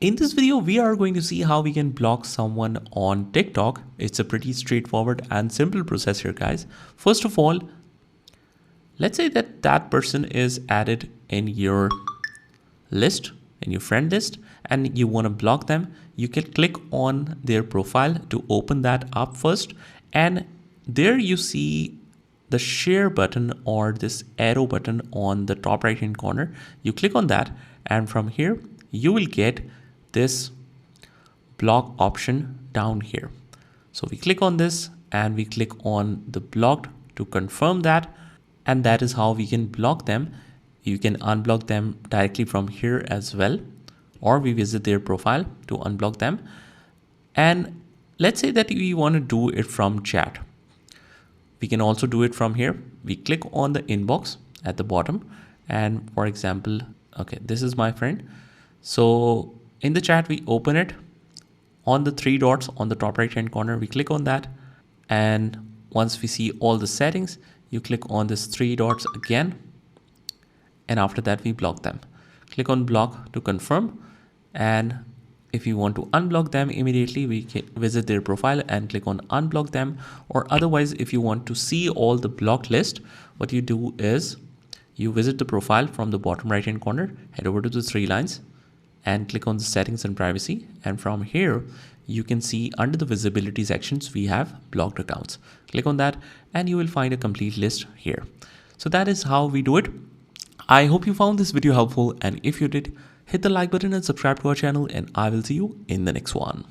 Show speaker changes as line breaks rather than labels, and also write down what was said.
In this video, we are going to see how we can block someone on TikTok. It's a pretty straightforward and simple process here, guys. First of all, let's say that that person is added in your list, in your friend list, and you want to block them. You can click on their profile to open that up first. And there you see the share button or this arrow button on the top right hand corner. You click on that, and from here, you will get this block option down here. So we click on this and we click on the blocked to confirm that, and that is how we can block them. You can unblock them directly from here as well, or we visit their profile to unblock them. And let's say that we want to do it from chat. We can also do it from here. We click on the inbox at the bottom, and for example, okay, this is my friend. So in the chat, we open it on the three dots on the top right hand corner. We click on that, and once we see all the settings, you click on this three dots again, and after that we block them. Click on block to confirm, and if you want to unblock them immediately, we can visit their profile and click on unblock them. Or otherwise, if you want to see all the blocked list, what you do is you visit the profile from the bottom right hand corner, head over to the three lines and click on the settings and privacy. And from here, you can see under the visibility sections, we have blocked accounts. Click on that and you will find a complete list here. So that is how we do it. I hope you found this video helpful, and if you did, hit the like button and subscribe to our channel, and I will see you in the next one.